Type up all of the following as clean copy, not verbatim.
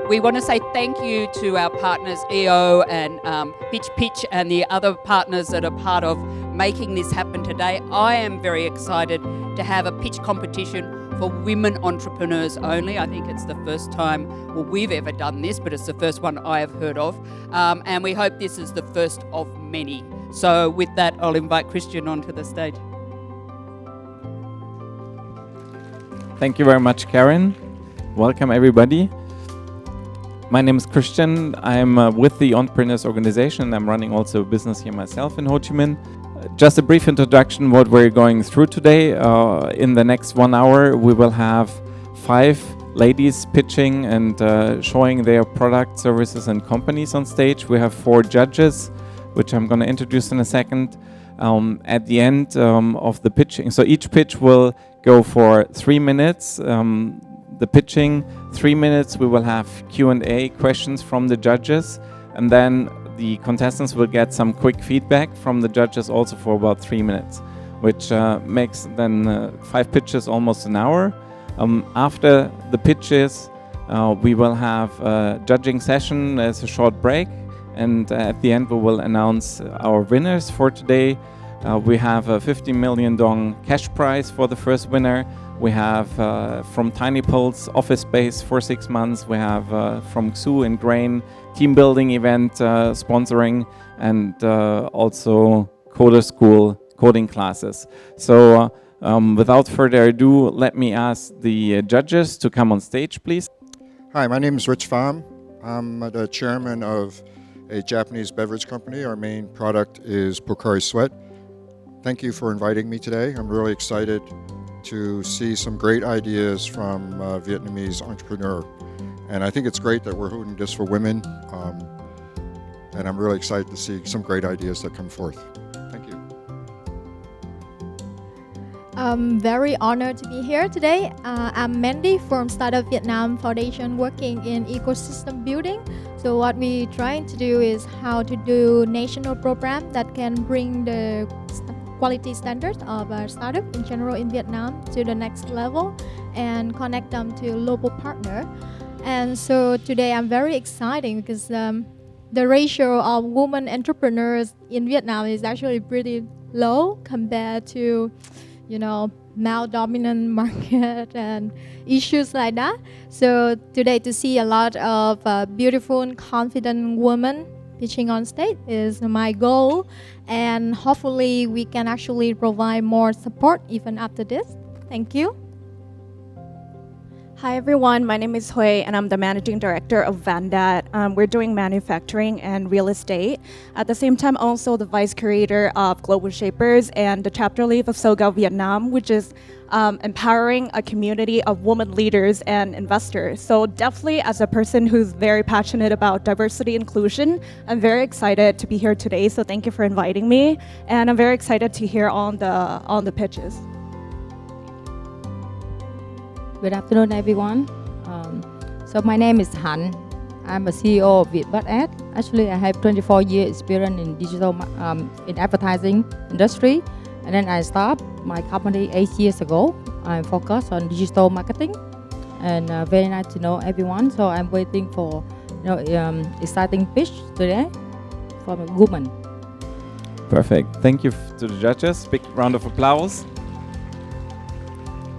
We want to say thank you to our partners EO and Pitch and the other partners that are part of making this happen today. I am very excited to have a pitch competition for women entrepreneurs only. I think it's the first time we've ever done this, but it's the first one I have heard of. And we hope this is the first of many. So with that, I'll invite Christian onto the stage. Thank you very much, Karen. Welcome, everybody. My name is Christian. I'm with the Entrepreneurs Organization. I'm running also a business here myself in Ho Chi Minh. Just a brief introduction what we're going through today. In the next 1 hour, we will have 5 ladies pitching and showing their product, services, and companies on stage. We have 4 judges, which I'm going to introduce in a second. At the end of the pitching, so each pitch will go for 3 minutes. The pitching, 3 minutes, we will have Q&A questions from the judges, and then the contestants will get some quick feedback from the judges also for about 3 minutes, which makes then 5 pitches almost an hour. After the pitches, we will have a judging session as a short break, and at the end we will announce our winners for today. We have a 50 million dong cash prize for the first winner. We have from TINYpulse office space for 6 months. We have from XU and Grain team building event sponsoring, and also CoderSchool coding classes. So without further ado, let me ask the judges to come on stage, please. Hi, my name is Rich Pham. I'm the chairman of a Japanese beverage company. Our main product is Pocari Sweat. Thank you for inviting me today. I'm really excited to see some great ideas from Vietnamese entrepreneur. And I think it's great that we're holding this for women. And I'm really excited to see some great ideas that come forth. Thank you. I'm very honored to be here today. I'm Mandy from Startup Vietnam Foundation working in ecosystem building. So what we're trying to do is how to do national program that can bring the quality standards of a startup in general in Vietnam to the next level and connect them to local partner. And so today I'm very excited because the ratio of women entrepreneurs in Vietnam is actually pretty low compared to, male dominant market and issues like that. So today to see a lot of beautiful and confident women pitching on stage is my goal, and hopefully we can actually provide more support even after this. Thank you. Hi everyone, my name is Hui and I'm the managing director of Vandat. We're doing manufacturing and real estate. At the same time, also the vice creator of Global Shapers and the chapter lead of SOGA Vietnam, which is empowering a community of women leaders and investors. So definitely as a person who's very passionate about diversity inclusion, I'm very excited to be here today. So thank you for inviting me. And I'm very excited to hear on the pitches. Good afternoon, everyone. So my name is Han. I'm a CEO of Vietnamese. Actually, I have 24 years experience in digital in advertising industry, and then I started my company 8 years ago. I'm focused on digital marketing, and very nice to know everyone. So I'm waiting for exciting pitch today from a woman. Perfect. Thank you to the judges. Big round of applause.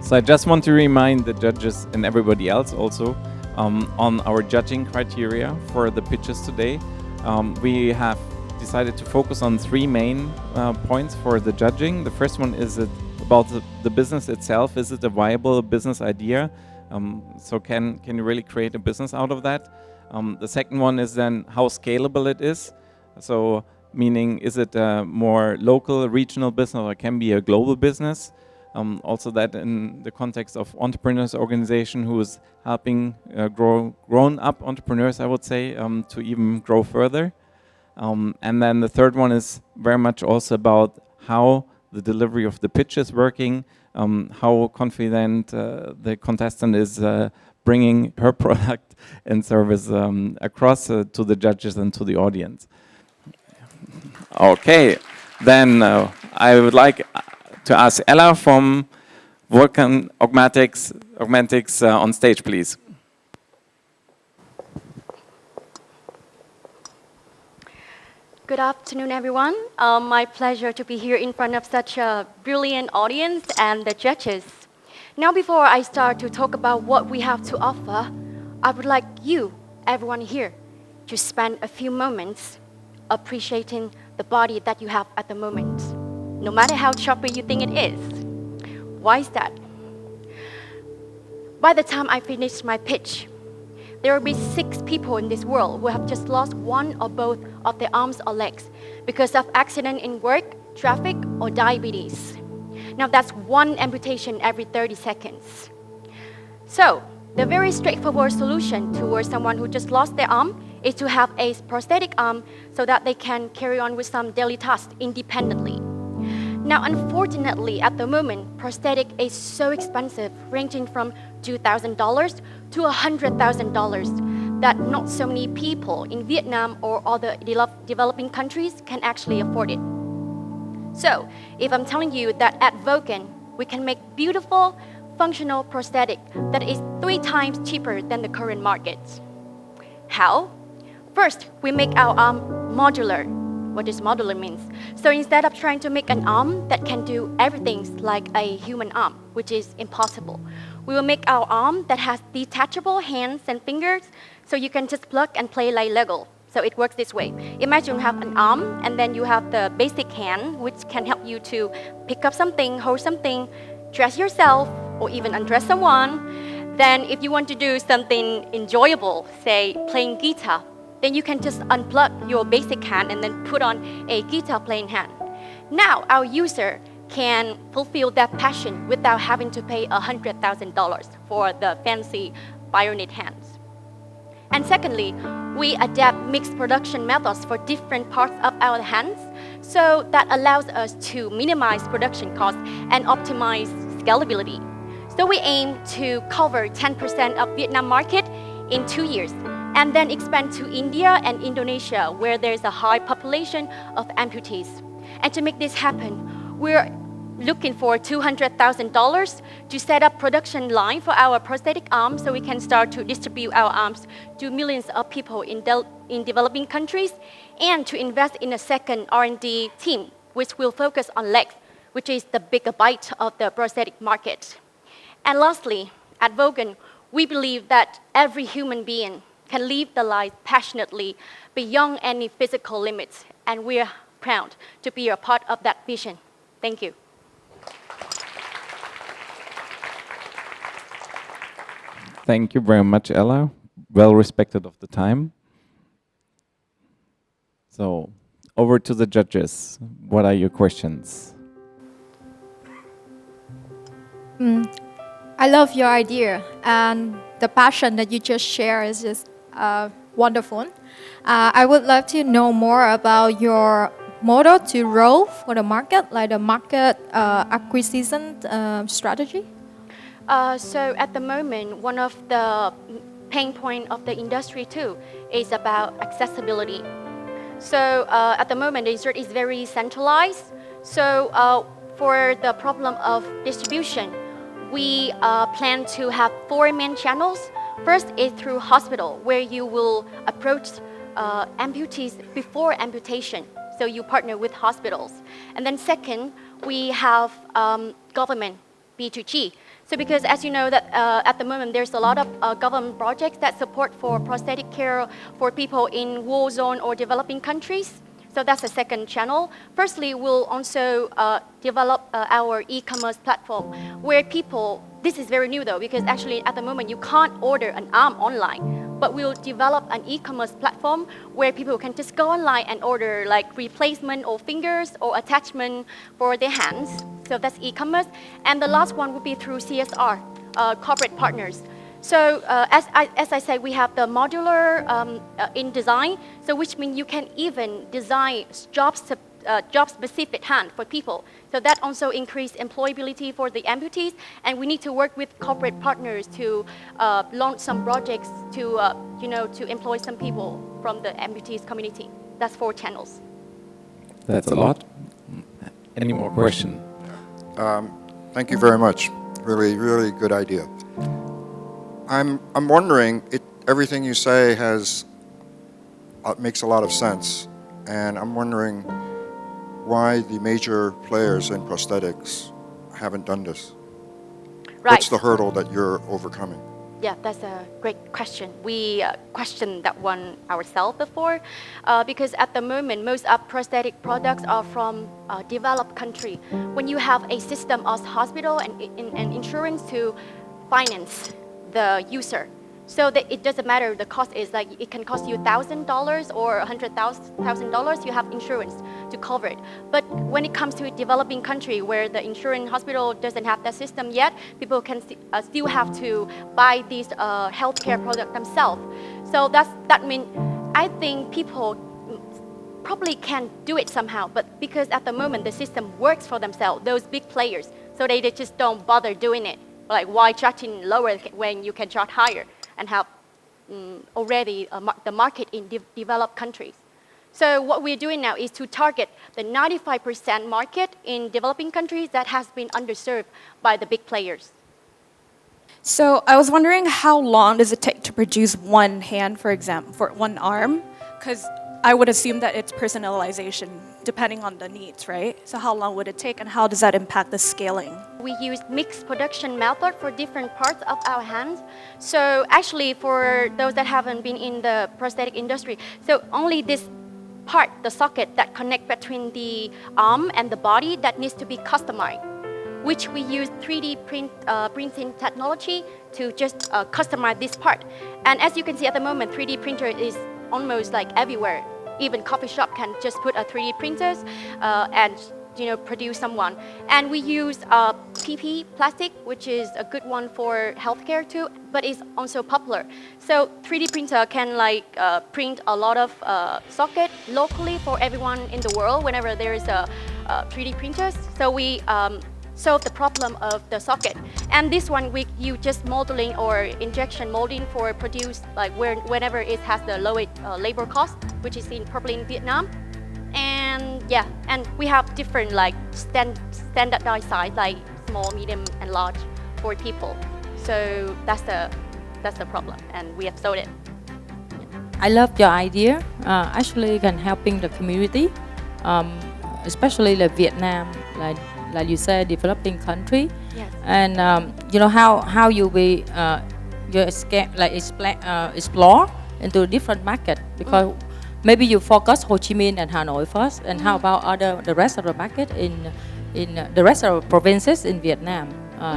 So I just want to remind the judges and everybody else also on our judging criteria for the pitches today. We have decided to focus on 3 main points for the judging. The first one is about the business itself. Is it a viable business idea? So can you really create a business out of that? The second one is then how scalable it is. So meaning, is it a more local, regional business, or can be a global business? Also that in the context of entrepreneurs organization who is helping grown-up entrepreneurs, I would say, to even grow further. And then the third one is very much also about how the delivery of the pitch is working, how confident the contestant is bringing her product and service across to the judges and to the audience. Okay, then I would like to ask Ella from Vulcan Augmatics on stage, please. Good afternoon, everyone. My pleasure to be here in front of such a brilliant audience and the judges. Now, before I start to talk about what we have to offer, I would like you, everyone here, to spend a few moments appreciating the body that you have at the moment, no matter how choppy you think it is. Why is that? By the time I finish my pitch, there will be 6 people in this world who have just lost one or both of their arms or legs because of accident in work, traffic, or diabetes. Now that's one amputation every 30 seconds. So, the very straightforward solution towards someone who just lost their arm is to have a prosthetic arm so that they can carry on with some daily tasks independently. Now, unfortunately, at the moment, prosthetic is so expensive, ranging from $2,000 to $100,000, that not so many people in Vietnam or other developing countries can actually afford it. So, if I'm telling you that at Vogan, we can make beautiful, functional prosthetic that is 3 times cheaper than the current market. How? First, we make our arm modular. What does modular means? So instead of trying to make an arm that can do everything like a human arm, which is impossible, we will make our arm that has detachable hands and fingers, so you can just plug and play like Lego. So it works this way. Imagine you have an arm, and then you have the basic hand, which can help you to pick up something, hold something, dress yourself, or even undress someone. Then if you want to do something enjoyable, say playing guitar, then you can just unplug your basic hand and then put on a guitar playing hand. Now our user can fulfill that passion without having to pay $100,000 for the fancy bionic hands. And secondly, we adapt mixed production methods for different parts of our hands, so that allows us to minimize production costs and optimize scalability. So we aim to cover 10% of Vietnam market in 2 years, and then expand to India and Indonesia, where there's a high population of amputees. And to make this happen, we're looking for $200,000 to set up production line for our prosthetic arms, so we can start to distribute our arms to millions of people in developing countries, and to invest in a second R&D team, which will focus on legs, which is the bigger bite of the prosthetic market. And lastly, at Vogan, we believe that every human being can live the life passionately beyond any physical limits, and we are proud to be a part of that vision. Thank you. Thank you very much, Ella. Well respected of the time. So, over to the judges. What are your questions? I love your idea, and the passion that you just shared is just wonderful. I would love to know more about your model to roll for the market, like the market acquisition strategy. So at the moment, one of the pain point of the industry too is about accessibility. So at the moment, the industry is very centralized. So for the problem of distribution, we plan to have 4 main channels. First is through hospital, where you will approach amputees before amputation. So you partner with hospitals. And then second, we have government, B2G. So because as you know that at the moment there's a lot of government projects that support for prosthetic care for people in war zone or developing countries. So that's the second channel. Firstly, we'll also develop our e-commerce platform where people, this is very new though, because actually at the moment you can't order an arm online. But we'll develop an e-commerce platform where people can just go online and order like replacement or fingers or attachment for their hands. So that's e-commerce. And the last one would be through CSR, corporate partners. So as I said, we have the modular in design, so which means you can even design job-specific hand for people. So that also increase employability for the amputees, and we need to work with corporate partners to launch some projects to to employ some people from the amputees community. That's 4 channels. That's a lot. Any more questions? Thank you very much. Really, really good idea. I'm wondering, everything you say makes a lot of sense, and I'm wondering why the major players in prosthetics haven't done this. Right. What's the hurdle that you're overcoming? Yeah, that's a great question. We questioned that one ourselves before because at the moment, most of prosthetic products are from developed country. When you have a system of hospital and insurance to finance the user, so that it doesn't matter the cost is like it can cost you $1,000 or $100,000. You have insurance to cover it. But when it comes to a developing country where the insurance hospital doesn't have that system yet, people can still have to buy these healthcare products themselves. So that means I think people probably can do it somehow, but because at the moment the system works for themselves, those big players, so they just don't bother doing it. Like why charging lower when you can charge higher and have already the market in developed countries. So what we're doing now is to target the 95% market in developing countries that has been underserved by the big players. So I was wondering how long does it take to produce one hand, for example, for one arm? Because I would assume that it's personalization depending on the needs, right? So how long would it take and how does that impact the scaling? We use mixed production method for different parts of our hands. So actually for those that haven't been in the prosthetic industry, so only this part, the socket that connect between the arm and the body that needs to be customized, which we use 3D printing technology to just customize this part. And as you can see at the moment, 3D printer is almost like everywhere. Even coffee shop can just put a 3D printers and produce someone. And we use PP plastic, which is a good one for healthcare too, but it's also popular. So 3D printer can print a lot of socket locally for everyone in the world whenever there is a 3D printers. So we solve the problem of the socket. And this one we use just modeling or injection molding for produce whenever it has the lowest labor cost, which is probably in Vietnam. And yeah, and we have different standardized size, like small, medium, and large for people. So that's the problem, and we have solved it. I love your idea. Actually, can helping the community, especially like Vietnam, like you said, developing country. Yes. And how you will explore into different market because. Maybe you focus Ho Chi Minh and Hanoi first, and how about the rest of the market in the rest of the provinces in Vietnam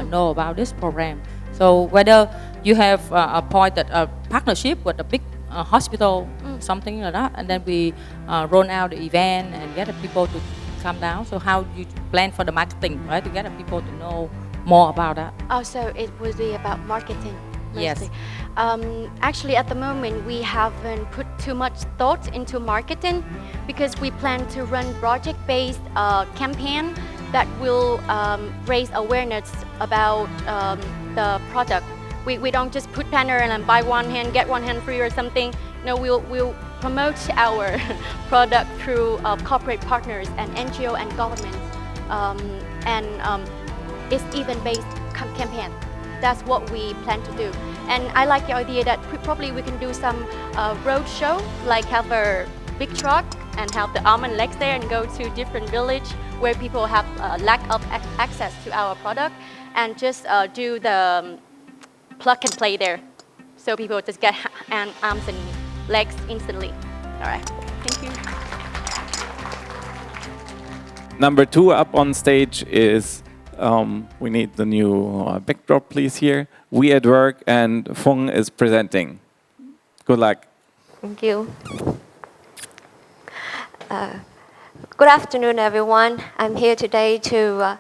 know about this program? So whether you have appointed a partnership with a big hospital, something like that, and then we roll out the event and get the people to come down. So how you plan for the marketing, right, to get the people to know more about that? Oh, so it would be about marketing. Mostly. Yes. Actually, at the moment, we haven't put too much thought into marketing because we plan to run project-based campaign that will raise awareness about the product. We don't just put banner and buy one hand, get one hand free or something. No, we'll promote our product through corporate partners and NGO and government. It's event-based campaign. That's what we plan to do. And I like the idea that probably we can do some road show, like have a big truck and have the arm and legs there and go to different village where people have lack of access to our product and just do the plug and play there. So people just get arms and legs instantly. All right, thank you. Number 2 up on stage is we need the new backdrop, please, here. We at Work, and Phuong is presenting. Good luck. Thank you. Good afternoon, everyone. I'm here today to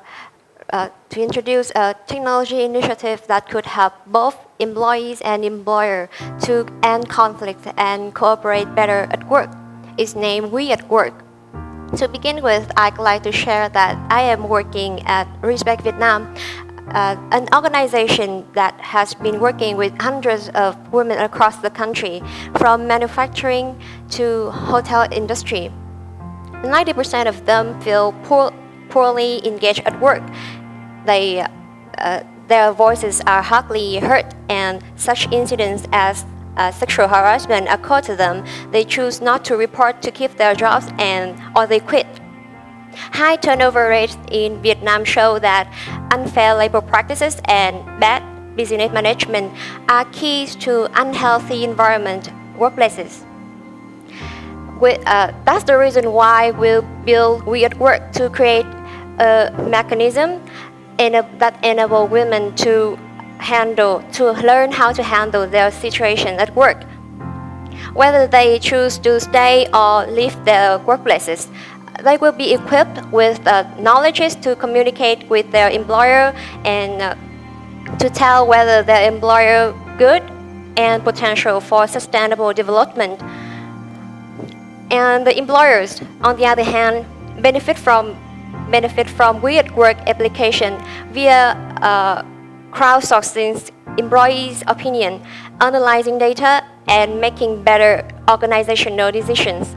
introduce a technology initiative that could help both employees and employer to end conflict and cooperate better at work. It's named We at Work. To begin with, I'd like to share that I am working at Respect Vietnam, an organization that has been working with hundreds of women across the country, from manufacturing to hotel industry. 90% of them feel poorly engaged at work. Their voices are hardly heard, and such incidents as sexual harassment occur to them, they choose not to report to keep their jobs or they quit. High turnover rates in Vietnam show that unfair labor practices and bad business management are keys to unhealthy environment workplaces. That's the reason why we at work to create a mechanism that enable women to learn how to handle their situation at work. Whether they choose to stay or leave their workplaces, they will be equipped with knowledge to communicate with their employer and to tell whether their employer good and potential for sustainable development. And the employers, on the other hand, benefit from We at Work application via crowdsourcing employees' opinion, analyzing data, and making better organizational decisions.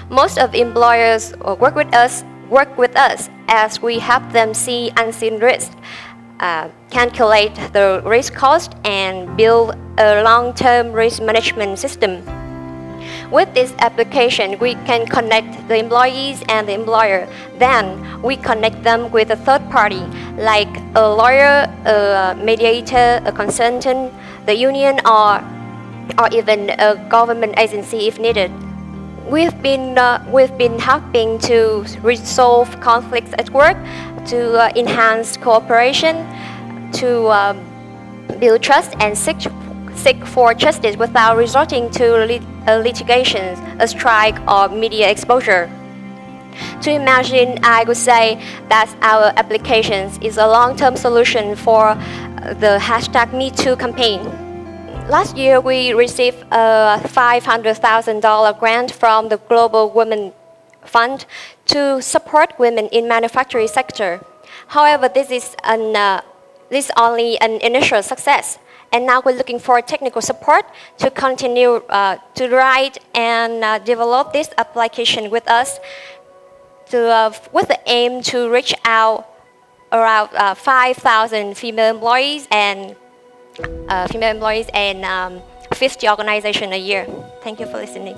Most of employers work with us as we help them see unseen risk, calculate the risk cost, and build a long-term risk management system. With this application, we can connect the employees and the employer. Then we connect them with a third party, like a lawyer, a mediator, a consultant, the union, or even a government agency if needed. We've been helping to resolve conflicts at work, to enhance cooperation, to build trust and seek for justice without resorting to litigation, a strike, or media exposure. To imagine, I would say that our applications is a long-term solution for the #MeToo campaign. Last year, we received a $500,000 grant from the Global Women Fund to support women in manufacturing sector. However, this is only an initial success. And now we're looking for technical support to continue to write and develop this application with us with the aim to reach out around 5,000 female employees and 50 organizations a year. Thank you for listening.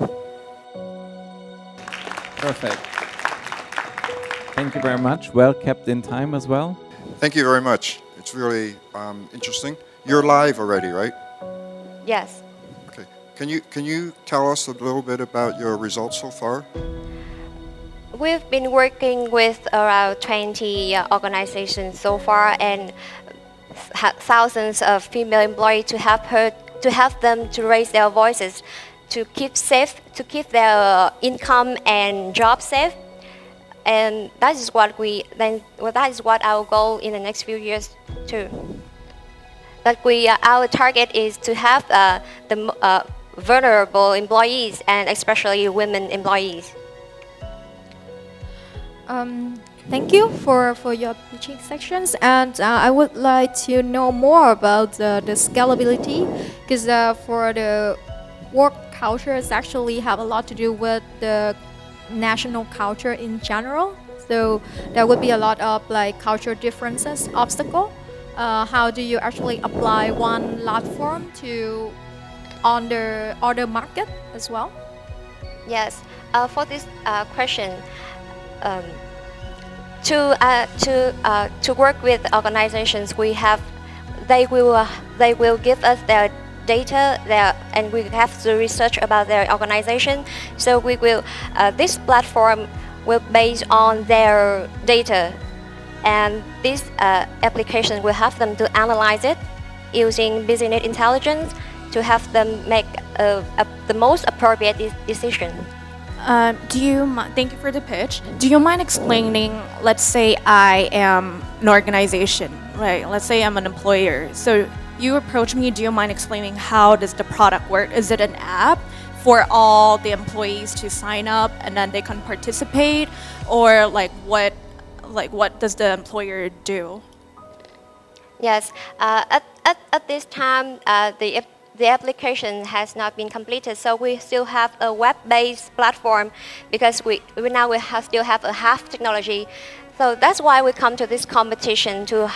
Perfect. Thank you very much. Well kept in time as well. Thank you very much. It's really interesting. You're live already, right? Yes. Okay. Can you tell us a little bit about your results so far? We've been working with around 20 organizations so far and thousands of female employees to help them to raise their voices, to keep their income and job safe. And that is what our goal in the next few years too. But our target is to have the vulnerable employees and especially women employees. Thank you for your pitching sections, and I would like to know more about the scalability, because for the work cultures actually have a lot to do with the national culture in general. So there would be a lot of like culture differences, obstacle. How do you actually apply one platform to on the other market as well? Yes. For this question, to work with organizations, they will give us their data and we have to research about their organization. So this platform will base on their data, and this application will have them to analyze it using business intelligence to have them make the most appropriate decision. Thank you for the pitch. Do you mind explaining, let's say I am an organization, right? Let's say I'm an employer. So you approach me, do you mind explaining how does the product work? Is it an app for all the employees to sign up and then they can participate? Or what does the employer do? Yes, at this time, the application has not been completed, so we still have a web-based platform because we still have a half technology So that's why we come to this competition to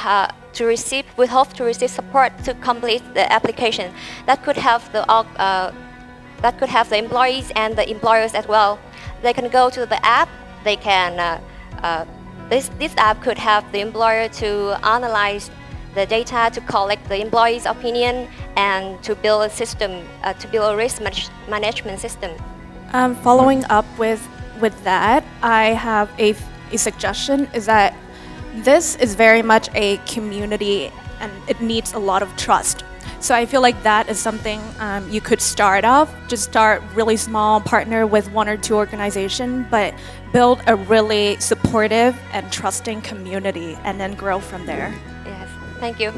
receive. We hope to receive support to complete the application that could have the employees and the employers as well. They can go to the app. They can this app could have the employer to analyze the data, to collect the employee's opinion, and to build a system, to build a risk management system. Following up with that, I have a suggestion is that this is very much a community and it needs a lot of trust. So I feel like that is something you could start off, just start really small, partner with 1 or 2 organizations, but build a really supportive and trusting community and then grow from there. Yes, thank you.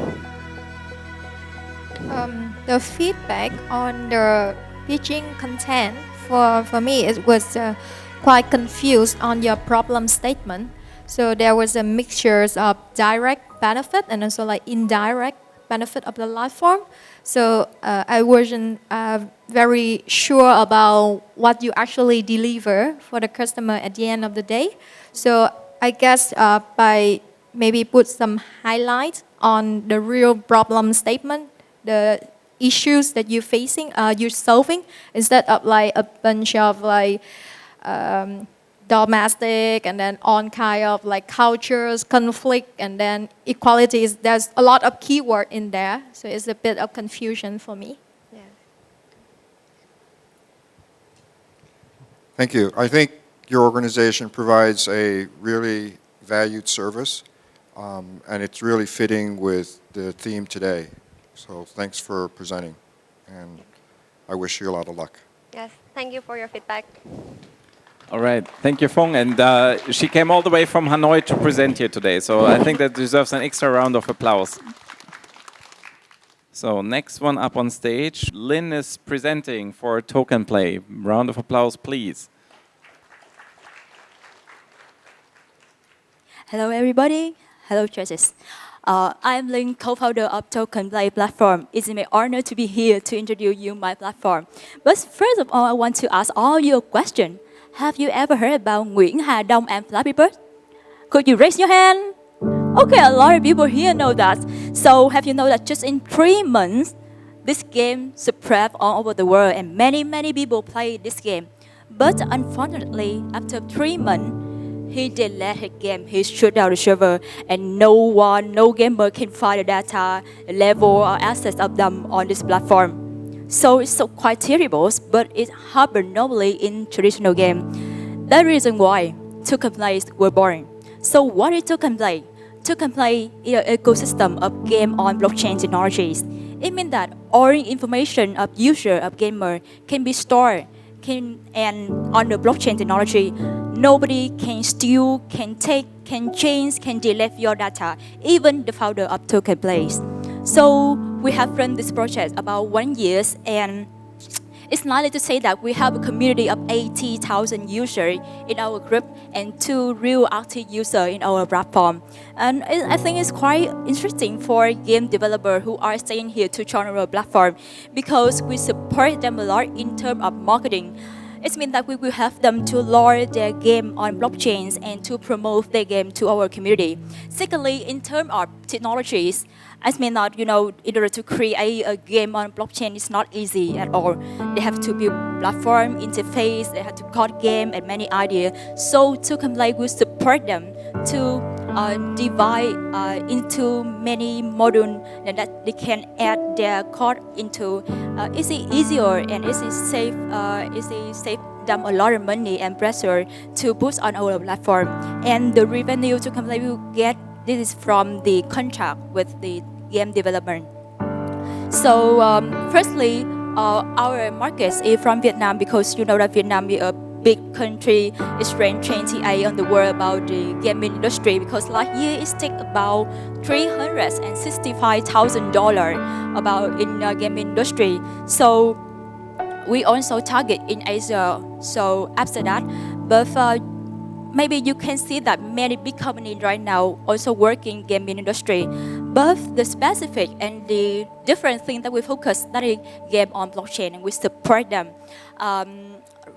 The feedback on the pitching content for me, it was quite confused on your problem statement. So there was a mixture of direct benefit and also like indirect benefit of the life form. So I wasn't very sure about what you actually deliver for the customer at the end of the day. So I guess by maybe put some highlights on the real problem statement, the issues that you're facing, you're solving, instead of like a bunch of like domestic and then on kind of like cultures, conflict, and then equalities. There's a lot of keyword in there, so it's a bit of confusion for me. Yeah. Thank you. I think your organization provides a really valued service, and it's really fitting with the theme today. So thanks for presenting, and I wish you a lot of luck. Yes, thank you for your feedback. All right, thank you, Phuong. And she came all the way from Hanoi to present here today, so I think that deserves an extra round of applause. So next one up on stage, Lynn is presenting for Tokenplay. Round of applause, please. Hello, everybody. Hello, judges. I'm Linh, co-founder of Tokenplay platform. It's my honor to be here to introduce you my platform. But first of all, I want to ask all you a question. Have you ever heard about Nguyễn Hanh and Flappy Bird? Could you raise your hand? Okay, a lot of people here know that. So have you know that just in 3 months, this game spread all over the world and many people play this game. But unfortunately, after 3 months, he deleted his game, he shut down the server, and no gamer can find the data, level, or access of them on this platform. So it's so quite terrible, but it happens normally in traditional game. That reason why Tokenplay were born. So what is Tokenplay? Tokenplay is an ecosystem of game on blockchain technologies. It means that all information of user of gamer can be stored and on the blockchain technology. Nobody can steal, can take, can change, can delete your data, even the founder of Tokenplay. So we have run this project about 1 year, and it's likely to say that we have a community of 80,000 users in our group and 2 real active users in our platform. And I think it's quite interesting for game developers who are staying here to join our platform because we support them a lot in terms of marketing. It means that we will have them to launch their game on blockchains and to promote their game to our community. Secondly, in terms of technologies, I mean that, in order to create a game on blockchain, it's not easy at all. They have to build platform, interface, they have to code game and many ideas. So Tokenplay will support them to divide into many modules and that they can add their code into. It's easier and it's save them a lot of money and pressure to boost on our platform. And the revenue Tokenplay will get, this is from the contract with the game development. So firstly, our market is from Vietnam because you know that Vietnam is a big country. It's ranked 28 on the world about the gaming industry because last year it took about $365,000 about in the gaming industry. So we also target in Asia. So after that, but maybe you can see that many big companies right now also work in gaming industry. But the specific and the different thing that we focus, that is game on blockchain, and we support them.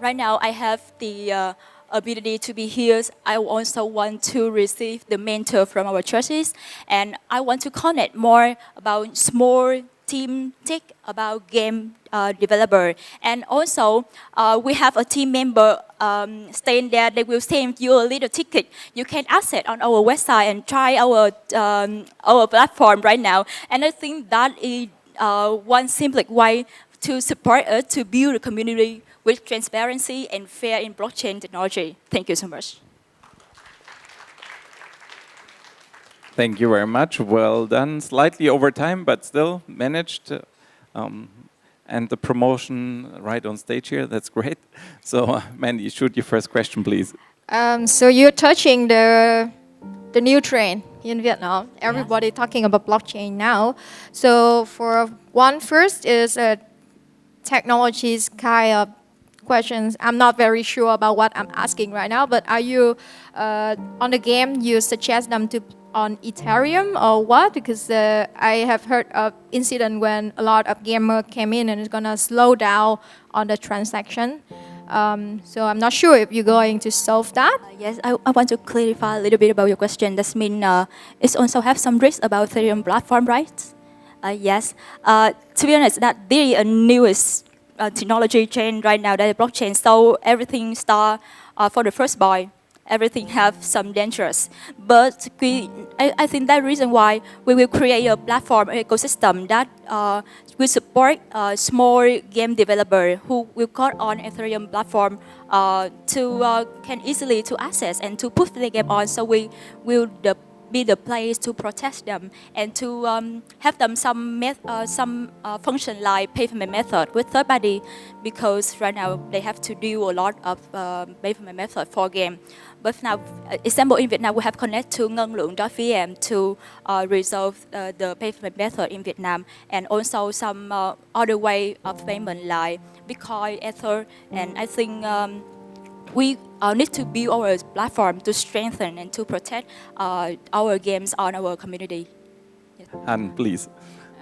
Right now, I have the ability to be here, I also want to receive the mentor from our churches, and I want to connect more about small team tech, about game developer. And also, we have a team member staying there. They will send you a little ticket. You can access on our website and try our platform right now. And I think that is one simple way to support us to build a community with transparency and fair in blockchain technology. Thank you so much. Thank you very much. Well done. Slightly over time, but still managed. And the promotion right on stage here, that's great. So, Mandy, shoot your first question, please. So you're touching the new trend in Vietnam. Everybody talking about blockchain now. So for one first is technologies kind of questions. I'm not very sure about what I'm asking right now, but are you on the game, you suggest them to on Ethereum or what? Because I have heard of incident when a lot of gamers came in and it's gonna slow down on the transaction. So I'm not sure if you're going to solve that. Yes, I want to clarify a little bit about your question. That means it also have some risk about Ethereum platform, right? Yes. To be honest, that there is a newest technology chain right now, that is blockchain. So everything start for the first buy. Everything have some dangers, but I think that reason why we will create a platform, an ecosystem that will support small game developer who will got on Ethereum platform to can easily to access and to put the game on. So we will be the place to protect them and to have them some function like payment method with third party, because right now they have to do a lot of payment method for game. But now, example in Vietnam, we have connect to ngân.vn to resolve the payment method in Vietnam, and also some other way of payment like Bitcoin, Ether, and I think we need to build our platform to strengthen and to protect our games on our community. Yes. Han, please.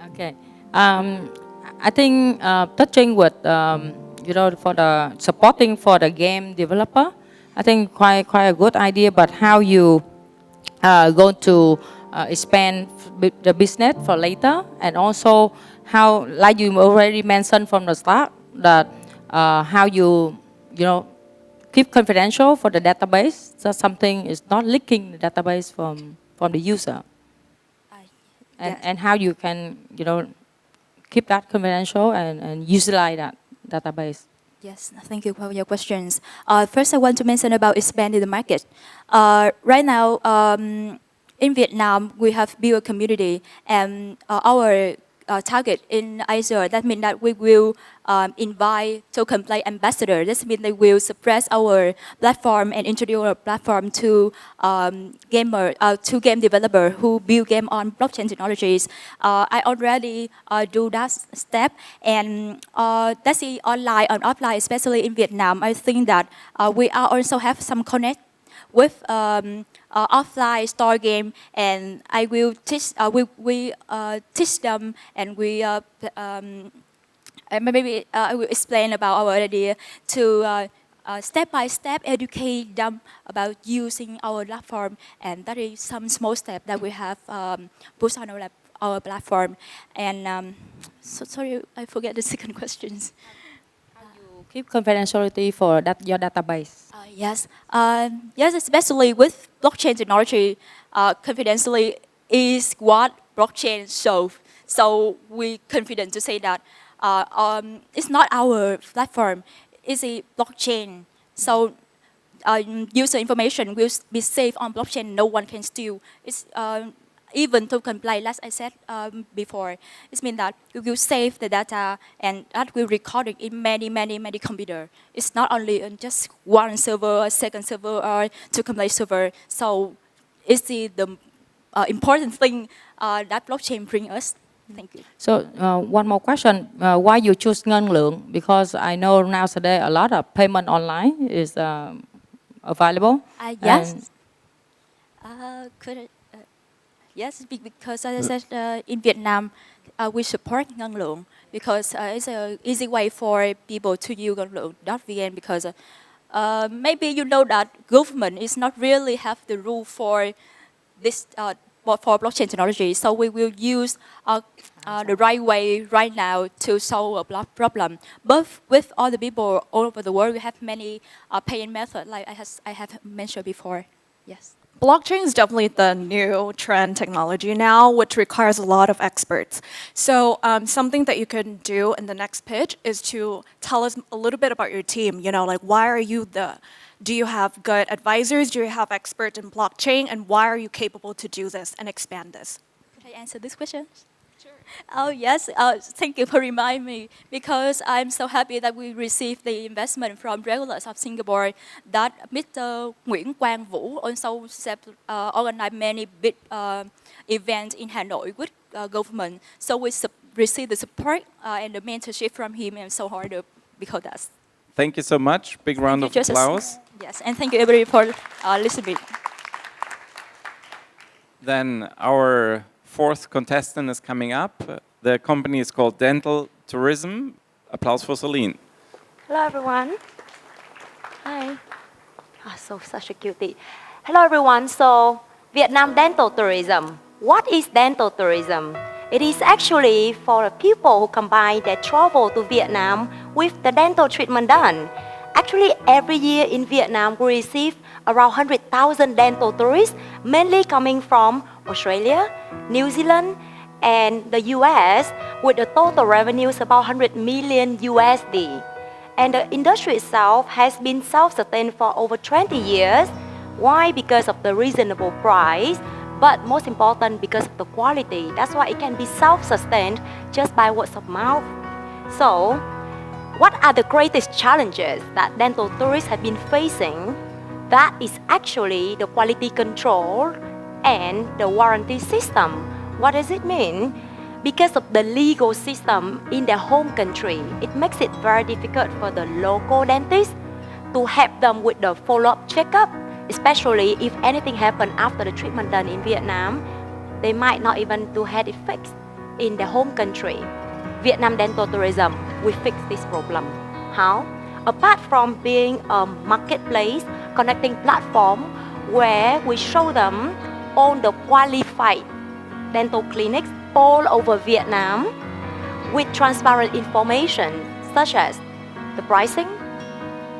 Okay. I think touching with for the supporting for the game developer, I think quite a good idea. But how you going to expand the business for later, and also how, like you already mentioned from the start, that how you keep confidential for the database, so something is not leaking the database from the user, and how you can keep that confidential and utilize that database. Yes, thank you for your questions. First, I want to mention about expanding the market. Right now, in Vietnam, we have built a community, and our target in Asia, that means that we will invite Tokenplay ambassadors. That means they will suppress our platform and introduce our platform to game developer who build game on blockchain technologies. I already do that step, and that's the online and offline, especially in Vietnam. I think that we are also have some connect with offline store game, and I will teach. We teach them, and we maybe I will explain about our idea to step by step educate them about using our platform, and that is some small step that we have put on our platform. And so sorry, I forget the second questions. Keep confidentiality for your database. Yes, yes, especially with blockchain technology, confidentiality is what blockchain shows. So we confident to say that it's not our platform, it's a blockchain. So user information will be safe on blockchain. No one can steal. It's even Tokenplay, as I said before, it means that we will save the data, and that will record it in many computers. It's not only on just one server, a second server, or Tokenplay server. So it's the important thing that blockchain brings us. Thank you. So one more question: why you choose Nguyen Lượng? Because I know nowadays a lot of payment online is available. Yes. Yes, because as I said, in Vietnam, we support Nguyen Lượng because it's an easy way for people to use Nguyen Lượng.vn, because maybe you know that government is not really have the rule for this for blockchain technology. So we will use the right way right now to solve a problem. But with all the people all over the world, we have many paying methods, like I have mentioned before. Yes. Blockchain is definitely the new trend technology now, which requires a lot of experts. So something that you can do in the next pitch is to tell us a little bit about your team. You know, like why are you do you have good advisors? Do you have experts in blockchain? And why are you capable to do this and expand this? Could I answer this question? Oh yes, thank you for reminding me, because I'm so happy that we received the investment from regulators of Singapore, that Mr. Nguyễn Quang Vũ also organized many big events in Hanoi with government. So we received the support and the mentorship from him, and so hard because of that. Thank you so much. Big round of applause. Yes, and thank you everybody for listening. Then our fourth contestant is coming up. The company is called Dental Tourism. Applause for Soline. Hello everyone. Hi. Such a cutie. Hello everyone. So Vietnam Dental Tourism. What is dental tourism? It is actually for people who combine their travel to Vietnam with the dental treatment done. Actually, every year in Vietnam, we receive around 100,000 dental tourists, mainly coming from Australia, New Zealand, and the US, with the total revenues about 100 million USD. And the industry itself has been self-sustained for over 20 years. Why? Because of the reasonable price, but most important, because of the quality. That's why it can be self-sustained just by word of mouth. So, what are the greatest challenges that dental tourists have been facing? That is actually the quality control and the warranty system. What does it mean? Because of the legal system in their home country, it makes it very difficult for the local dentist to help them with the follow-up checkup, especially if anything happened after the treatment done in Vietnam. They might not even to have it fixed in their home country. Vietnam Dental Tourism, we fix this problem. How? Apart from being a marketplace connecting platform where we show them all the qualified dental clinics all over Vietnam with transparent information such as the pricing,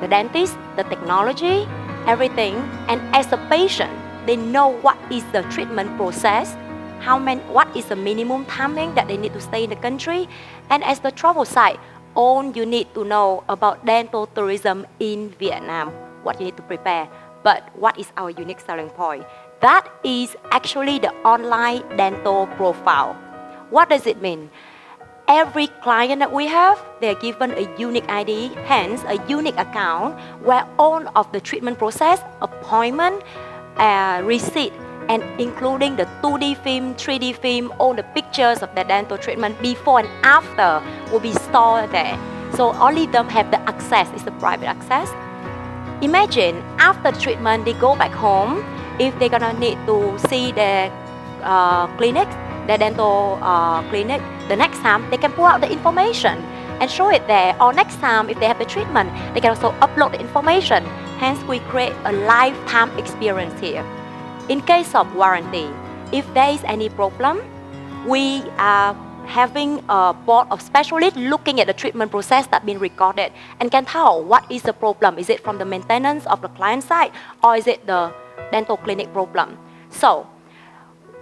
the dentist, the technology, everything. And as a patient, they know what is the treatment process, what is the minimum timing that they need to stay in the country. And as the travel site, all you need to know about dental tourism in Vietnam, what you need to prepare. But what is our unique selling point? That is actually the online dental profile. What does it mean? Every client that we have, they're given a unique ID, hence a unique account where all of the treatment process, appointment, receipt, and including the 2D film, 3D film, all the pictures of the dental treatment before and after will be stored there. So only them have the access, it's the private access. Imagine after the treatment, they go back home, if they're gonna need to see their clinic, the dental clinic, the next time they can pull out the information and show it there. Or next time, if they have the treatment, they can also upload the information. Hence, we create a lifetime experience here. In case of warranty, if there is any problem, we are having a board of specialists looking at the treatment process that's been recorded and can tell what is the problem. Is it from the maintenance of the client side or is it the dental clinic problem? So,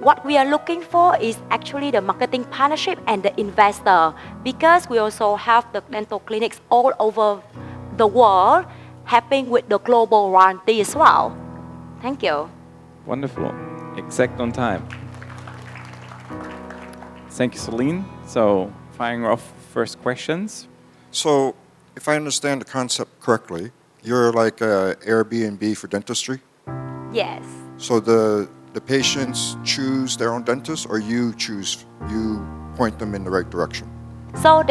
what we are looking for is actually the marketing partnership and the investor, because we also have the dental clinics all over the world helping with the global warranty as well. Thank you. Wonderful. Exact on time. Thank you, Soline. So, firing off first questions. So, if I understand the concept correctly, you're like a Airbnb for dentistry? Yes. So the patients choose their own dentist, or you point them in the right direction? So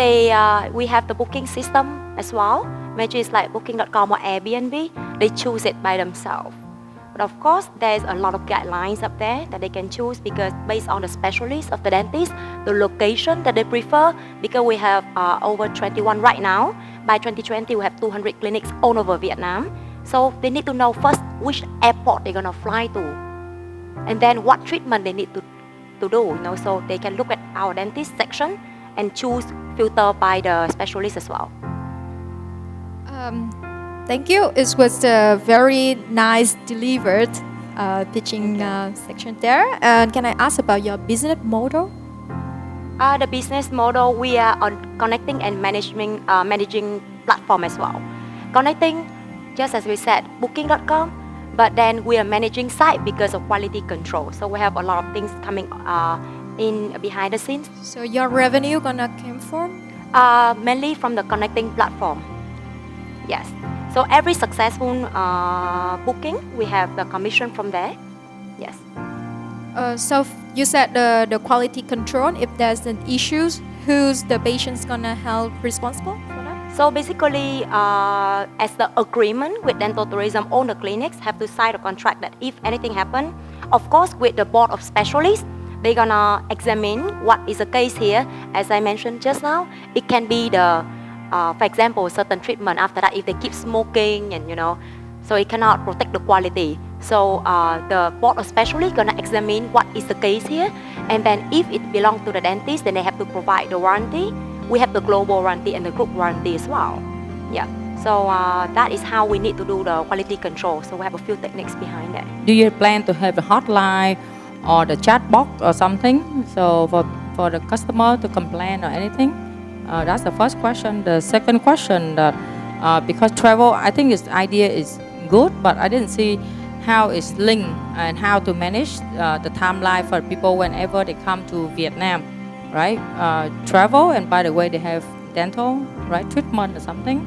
we have the booking system as well, which is like booking.com or Airbnb. They choose it by themselves. But of course, there's a lot of guidelines up there that they can choose, because based on the specialist of the dentist, the location that they prefer, because we have over 21 right now. By 2020, we have 200 clinics all over Vietnam. So they need to know first which airport they're gonna fly to, and then what treatment they need to do, you know, so they can look at our dentist section and choose filter by the specialist as well. Thank you. It was a very nice delivered pitching section there. And can I ask about your business model? The business model, we are on connecting and managing platform as well. Connecting, just as we said, booking.com, but then we are managing site because of quality control. So we have a lot of things coming in behind the scenes. So your revenue gonna come from? Mainly from the connecting platform. Yes. So every successful booking, we have the commission from there. Yes. So you said the quality control. If there's an issues, who's the patient's gonna help responsible for that? So basically, as the agreement with dental tourism, all the clinics have to sign a contract that if anything happen, of course with the board of specialists, they're gonna examine what is the case here. As I mentioned just now, it can be the, for example, certain treatment. After that, if they keep smoking and so it cannot protect the quality. So the board of specialists gonna examine what is the case here, and then if it belongs to the dentist, then they have to provide the warranty. We have the global warranty and the group warranty as well. Yeah. So that is how we need to do the quality control. So we have a few techniques behind that. Do you plan to have a hotline or the chat box or something? So for the customer to complain or anything? That's the first question. The second question that because travel, I think this idea is good, but I didn't see how it's linked and how to manage the timeline for people whenever they come to Vietnam, right? Travel, and by the way, they have dental, right, treatment or something.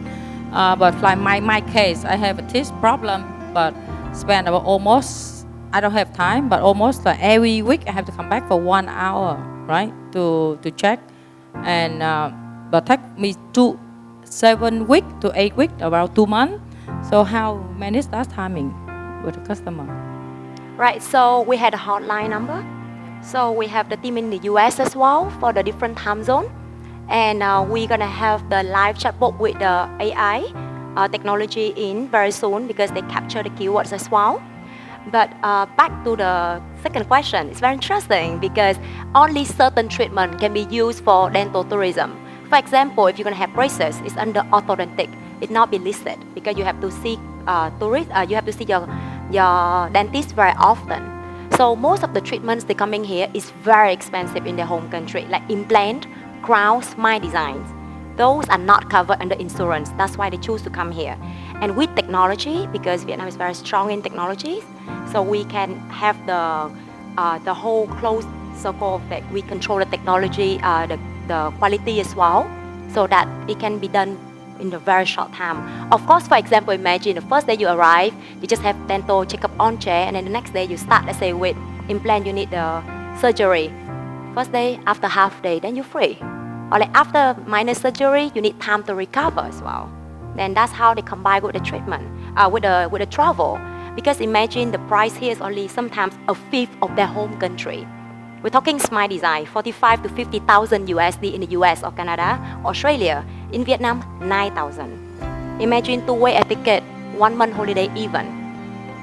But like my case, I have a teeth problem, but spend about almost, I don't have time, but almost like every week I have to come back for 1 hour, right, to check, and but take me 7 weeks to 8 weeks, around 2 months. So how manage that timing with the customer? Right, so we had a hotline number. So we have the team in the US as well for the different time zone. And we're gonna have the live chatbot with the AI technology in very soon because they capture the keywords as well. But back to the second question, it's very interesting because only certain treatment can be used for dental tourism. For example, if you're gonna have braces, it's under orthodontic. It not be listed because you have to see you have to see your dentist very often. So most of the treatments they coming here is very expensive in their home country, like implant, crown, smile designs. Those are not covered under insurance. That's why they choose to come here. And with technology, because Vietnam is very strong in technologies, so we can have the whole closed circle that we control the technology, the quality as well, so that it can be done in a very short time. Of course, for example, imagine the first day you arrive, you just have dental checkup on chair, and then the next day you start, let's say with implant, you need the surgery. First day, after half day, then you're free. Or like after minor surgery, you need time to recover as well. Then that's how they combine with the treatment, with the travel. Because imagine the price here is only sometimes a fifth of their home country. We're talking smile design, 45 to 50,000 USD in the US or Canada, Australia. In Vietnam, 9,000. Imagine two-way air ticket, 1 month holiday even.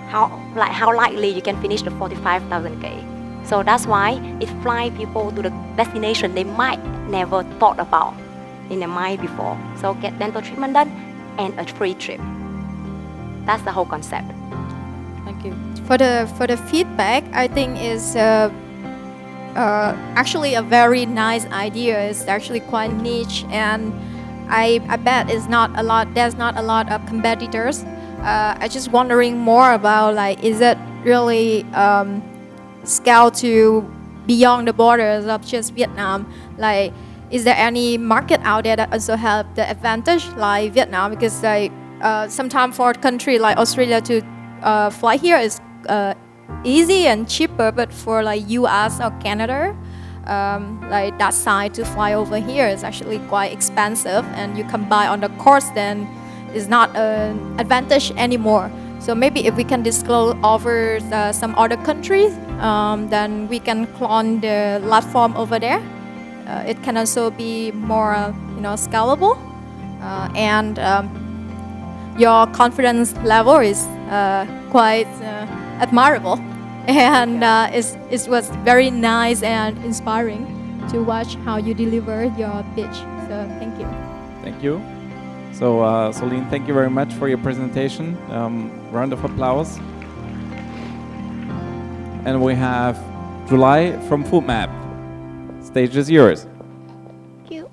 How likely you can finish the 45,000K. So that's why it fly people to the destination they might never thought about in their mind before. So get dental treatment done and a free trip. That's the whole concept. Thank you. For the feedback, I think is actually a very nice idea. It's actually quite niche, and I bet there's not a lot of competitors. I just wondering more about like, is it really scale to beyond the borders of just Vietnam? Like, is there any market out there that also have the advantage like Vietnam? Because like sometimes for a country like Australia to fly here is easy and cheaper, but for like US or Canada, like that side to fly over here is actually quite expensive, and you can buy on the course, then it's not an advantage anymore. So maybe if we can disclose over some other countries, then we can clone the platform over there. It can also be more, scalable. And your confidence level is quite admirable, and it was very nice and inspiring to watch how you deliver your pitch. So thank you. Thank you. So, Soline, thank you very much for your presentation. Round of applause. And we have July from Footmap. Stage is yours. Thank you.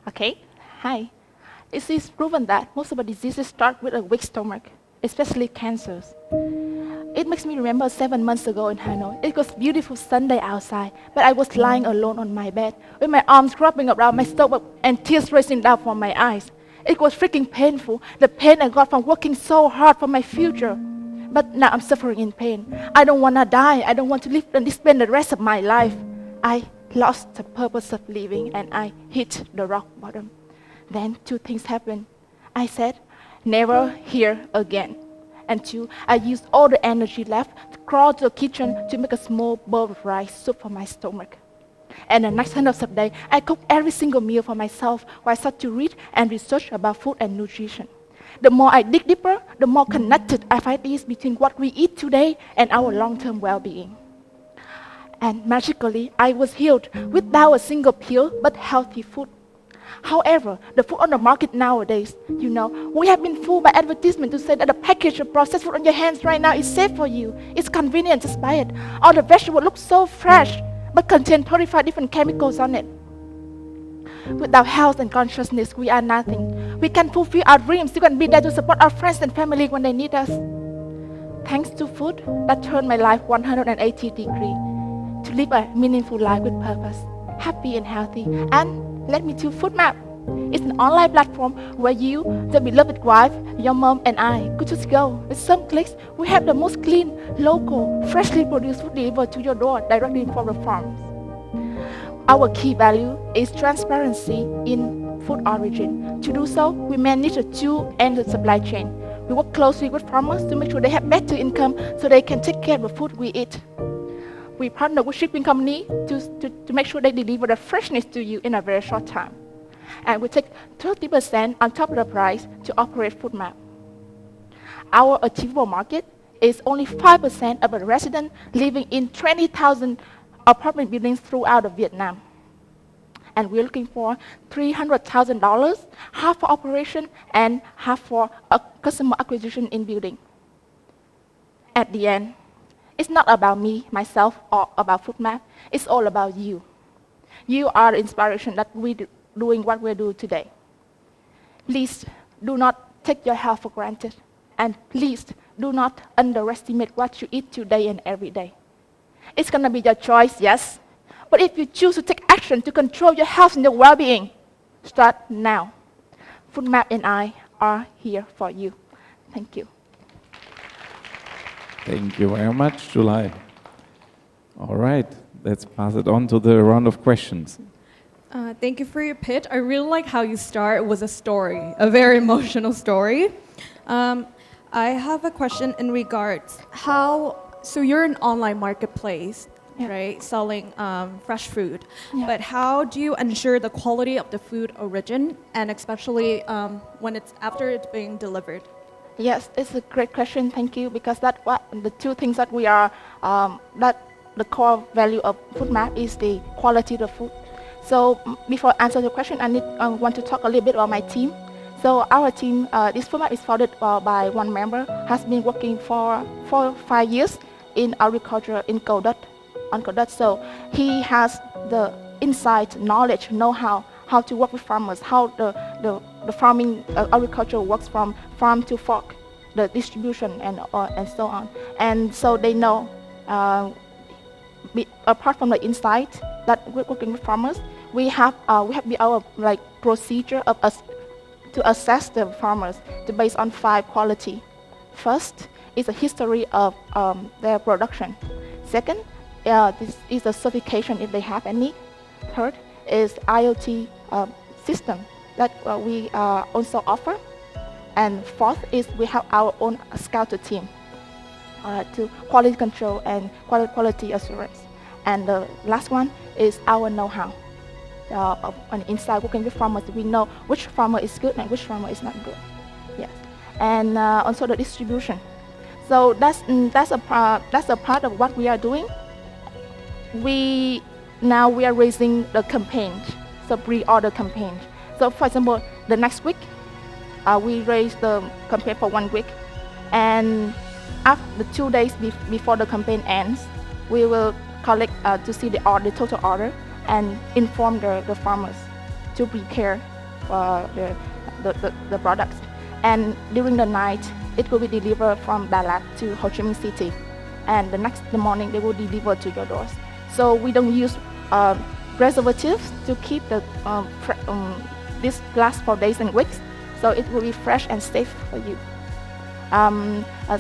Okay, hi. It is proven that most of the diseases start with a weak stomach, especially cancers. It makes me remember 7 months ago in Hanoi. It was beautiful Sunday outside, but I was lying alone on my bed with my arms wrapping around my stomach and tears racing down from my eyes. It was freaking painful, the pain I got from working so hard for my future. But now I'm suffering in pain. I don't want to die. I don't want to live and spend the rest of my life. I lost the purpose of living and I hit the rock bottom. Then 2 things happened. I said, never here again. And 2, I used all the energy left to crawl to the kitchen to make a small bowl of rice soup for my stomach. And the next 100 days, I cooked every single meal for myself while I started to read and research about food and nutrition. The more I dig deeper, the more connected I find is between what we eat today and our long-term well-being. And magically, I was healed without a single pill but healthy food. However, the food on the market nowadays, we have been fooled by advertisement to say that the package of processed food on your hands right now is safe for you. It's convenient, just buy it. All the vegetables look so fresh, but contain 35 different chemicals on it. Without health and consciousness, we are nothing. We can fulfill our dreams. We can be there to support our friends and family when they need us. Thanks to food, that turned my life 180 degrees to live a meaningful life with purpose, happy and healthy. And led me to Footmap. It's an online platform where you, the beloved wife, your mom, and I could just go. With some clicks, we have the most clean, local, freshly produced food delivered to your door directly from the farms. Our key value is transparency in food origin. To do so, we manage a two-ended supply chain. We work closely with farmers to make sure they have better income so they can take care of the food we eat. We partner with shipping company to make sure they deliver the freshness to you in a very short time. And we take 30% on top of the price to operate Footmap. Our achievable market is only 5% of the residents living in 20,000 apartment buildings throughout Vietnam. And we're looking for $300,000, half for operation and half for customer acquisition in building. At the end, it's not about me, myself, or about Footmap. It's all about you. You are the inspiration that we're doing what we do today. Please do not take your health for granted. And please do not underestimate what you eat today and every day. It's going to be your choice, yes. But if you choose to take action to control your health and your well-being, start now. Footmap and I are here for you. Thank you. Thank you very much, July. All right, let's pass it on to the round of questions. Thank you for your pitch. I really like how you start with a story, a very emotional story. I have a question in regards so you're an online marketplace, right, selling fresh food. Yeah. But how do you ensure the quality of the food origin, and especially when after it's being delivered? Yes, it's a great question. Thank you, because that's what the 2 things that we are that the core value of Footmap is the quality of the food. So before I answer the question, I want to talk a little bit about my team. So our team, this Footmap is founded by one member, has been working for 4 or 5 years in agriculture in on Codot. So he has the insight, knowledge, know-how, how to work with farmers, how the farming agriculture works from farm to fork, the distribution and so on. And so they know, apart from the insight that we're working with farmers, we have our procedure of us to assess the farmers based on 5 quality. First is a history of their production. Second, this is a certification if they have any. Third is IoT system that we also offer. And fourth is we have our own scouter team to quality control and quality assurance. And the last one is our know-how. On the inside, working with farmers, we know which farmer is good and which farmer is not good. and also the distribution. So that's a part of what we are doing. We are raising the campaign, so pre-order campaign. So for example, the next week, we raise the campaign for 1 week, and after the 2 days before the campaign ends, we will collect to see the total order and inform the farmers to prepare for the products. And during the night, it will be delivered from Đà Lạt to Ho Chi Minh City, and the morning they will deliver to your doors. So we don't use preservatives to keep this last for days and weeks, so it will be fresh and safe for you.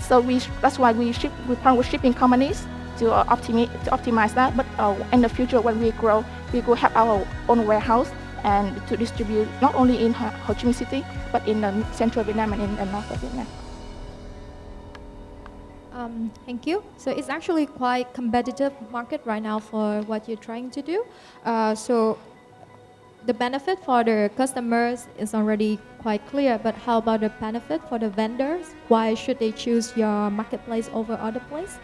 So that's why we partner with shipping companies to optimize that. But in the future, when we grow, we will have our own warehouse and to distribute not only in Ho Chi Minh City, but in central Vietnam and in the north of Vietnam. Thank you. So it's actually quite competitive market right now for what you're trying to do. So the benefit for the customers is already quite clear, but how about the benefit for the vendors? Why should they choose your marketplace over other place?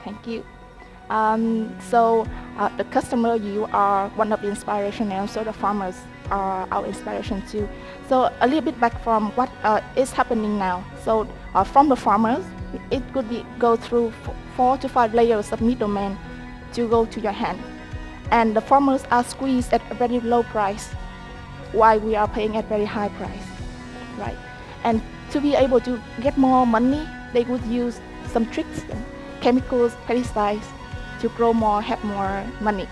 Thank you. The customer, you are one of the inspiration, and also the farmers are our inspiration too. So a little bit back from what is happening now. So from the farmers, it could go through 4 to 5 layers of middlemen to go to your hand. And the farmers are squeezed at a very low price, while we are paying at very high price, right? And to be able to get more money, they would use some tricks, chemicals, pesticides, to grow more, have more money.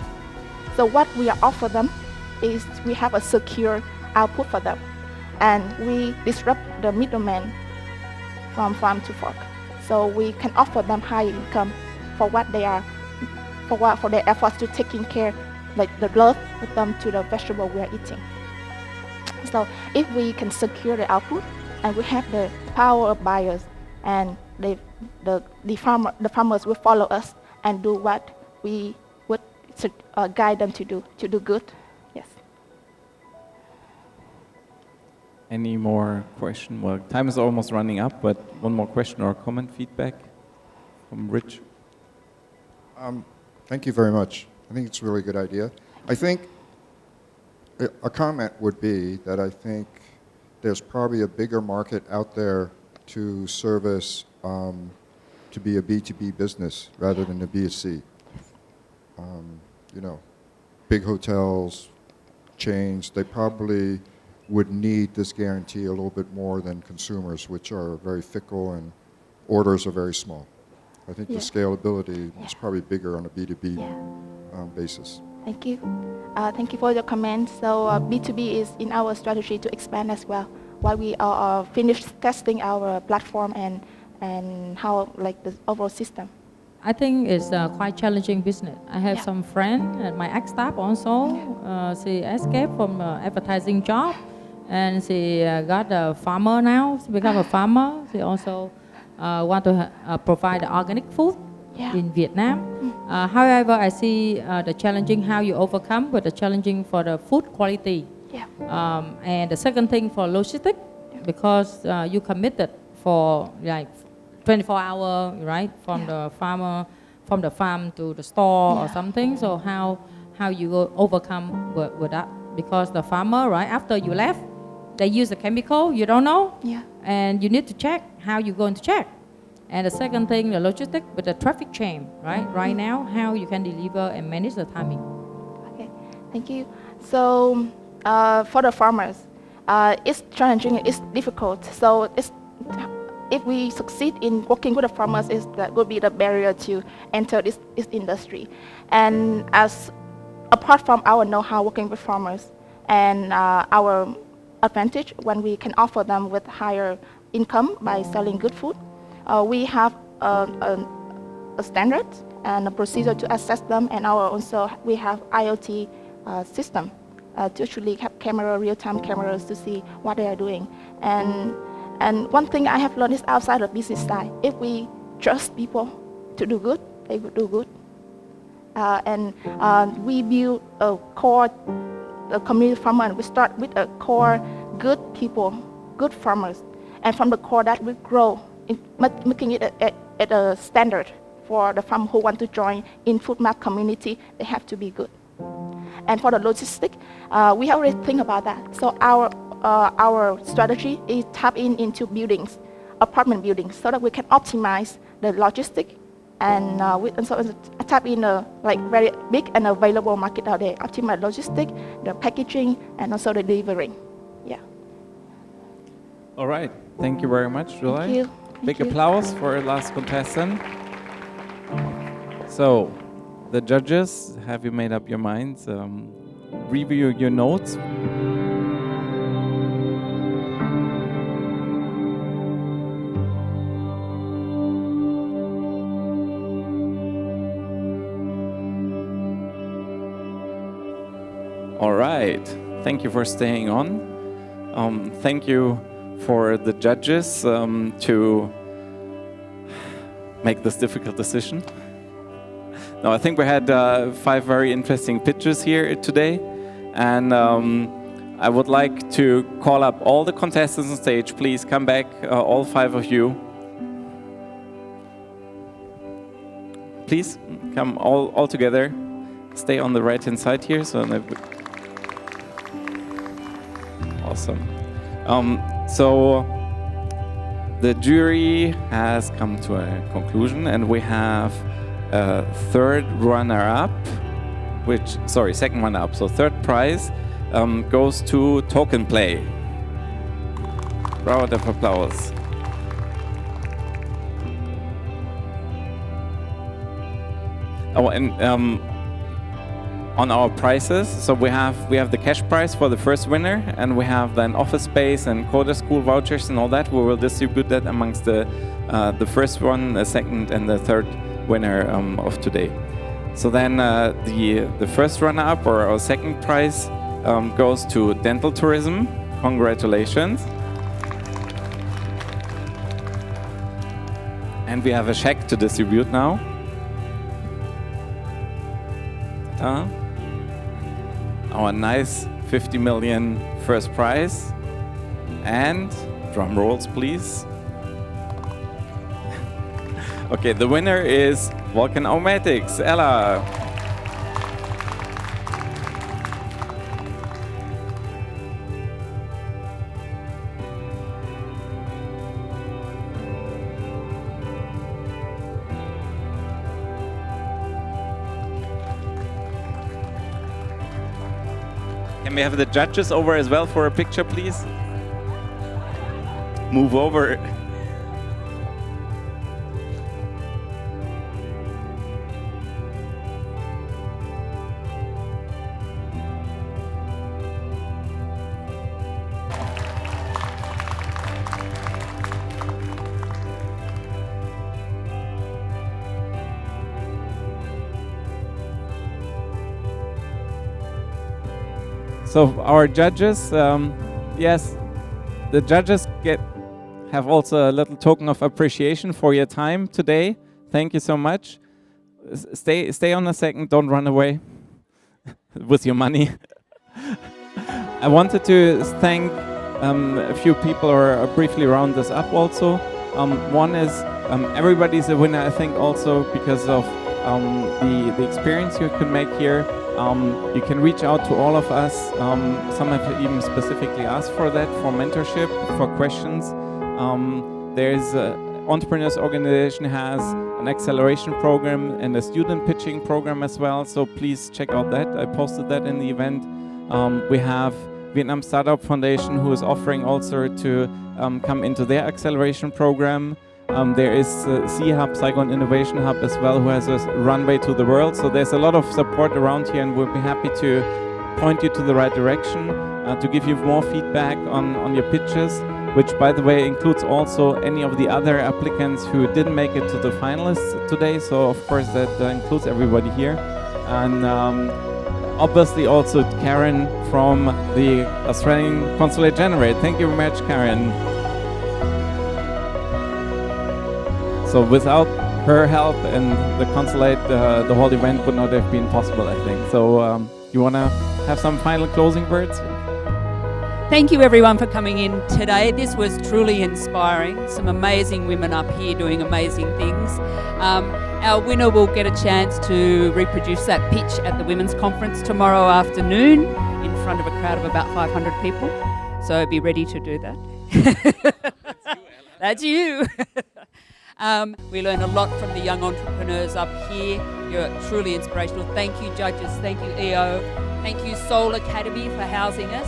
So what we offer them is we have a secure output for them, and we disrupt the middleman from farm to fork. So we can offer them high income for what they are, for their efforts to taking care, like the love with them to the vegetable we are eating. So if we can secure the output, and we have the power of buyers, and the farmers will follow us and do what we would guide them to do good. Yes. Any more question? Well, time is almost running up, but one more question or comment, feedback from Rich? Thank you very much. I think it's a really good idea. I think a comment would be that I think there's probably a bigger market out there to service, to be a B2B business rather than a B2C. Big hotels, chains, they probably would need this guarantee a little bit more than consumers, which are very fickle and orders are very small. I think the scalability is probably bigger on a B2B basis. Thank you. Thank you for your comment. So B2B is in our strategy to expand as well, while we are finished testing our platform and how like the overall system. I think it's quite challenging business. I have some friend at my ex-staff also. She escaped from advertising job, and she got a farmer now. She become a farmer. She also want to provide organic food in Vietnam. However, I see the challenging how you overcome with the challenging for the food quality. And the second thing for logistics, because you committed for like 24 hours, right, from the farmer, from the farm to the store or something. So how you go overcome with that? Because the farmer, right, after you left, they use a chemical you don't know, and you need to check how you're going to check. And the second thing, the logistics with the traffic chain, right? Right now, how you can deliver and manage the timing. Okay, thank you. So for the farmers, it's challenging, it's difficult. So if we succeed in working with the farmers, that would be the barrier to enter this industry. And apart from our know-how working with farmers and our advantage when we can offer them with higher income by selling good food, we have a standard and a procedure to assess them, and we have IoT system to actually have real-time cameras to see what they are doing. And one thing I have learned is outside of business side, if we trust people to do good, they will do good. And we build a core community farmer, and we start with a core good people, good farmers. And from the core that we grow, making it at a standard for the farm who want to join in Footmap community, they have to be good. And for the logistics, we already think about that. So our strategy is tap into buildings, apartment buildings, so that we can optimize the logistics and so tap in a very big and available market out there, optimize logistics, the packaging, and also the delivering. Yeah. All right. Thank you very much, July. Thank you. Big Thank you. applause for our last contestant. So, the judges, have you made up your minds? Review your notes. All right. Thank you for staying on. Thank you for the judges to make this difficult decision. Now, I think we had 5 very interesting pitches here today, and I would like to call up all the contestants on stage. Please come back, all 5 of you. Please come all together. Stay on the right-hand side here. Awesome. So the jury has come to a conclusion, and we have a third runner-up, second runner-up. So third prize goes to Tokenplay. Round of applause. Oh, and on our prizes, so we have the cash prize for the first winner, and we have then office space and CoderSchool vouchers and all that. We will distribute that amongst the first one, the second, and the third winner of today. So then the first runner-up, or our second prize, goes to dental tourism. Congratulations. And we have a check to distribute now. Ta-da. Our nice 50 million first prize. And drum rolls, please. Okay, the winner is Vulcan Aromatics, Ella. Can we have the judges over as well for a picture, please? Move over. So our judges, yes, the judges have also a little token of appreciation for your time today. Thank you so much. Stay on a second, don't run away with your money. I wanted to thank a few people, or briefly round this up also. One is everybody's a winner, I think, also because of the experience you can make here. You can reach out to all of us. Some have even specifically asked for that, for mentorship, for questions. There's Entrepreneurs Organization has an acceleration program and a student pitching program as well, so please check out that. I posted that in the event. We have Vietnam Startup Foundation, who is offering also to come into their acceleration program. There is C-Hub, Saigon Innovation Hub as well, who has a runway to the world. So there's a lot of support around here, and we'll be happy to point you to the right direction, to give you more feedback on your pitches, which, by the way, includes also any of the other applicants who didn't make it to the finalists today. So, of course, that includes everybody here. And obviously also Karen from the Australian Consulate General. Thank you very much, Karen. So without her help and the consulate, the whole event would not have been possible, I think. So you want to have some final closing words? Thank you everyone for coming in today. This was truly inspiring. Some amazing women up here doing amazing things. Our winner will get a chance to reproduce that pitch at the Women's Conference tomorrow afternoon in front of a crowd of about 500 people. So be ready to do that. That's you. We learn a lot from the young entrepreneurs up here. You're truly inspirational. Thank you, judges. Thank you, EO. Thank you, Soul Academy, for housing us.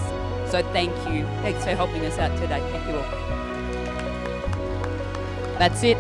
So thank you. Thanks for helping us out today. Thank you all. That's it.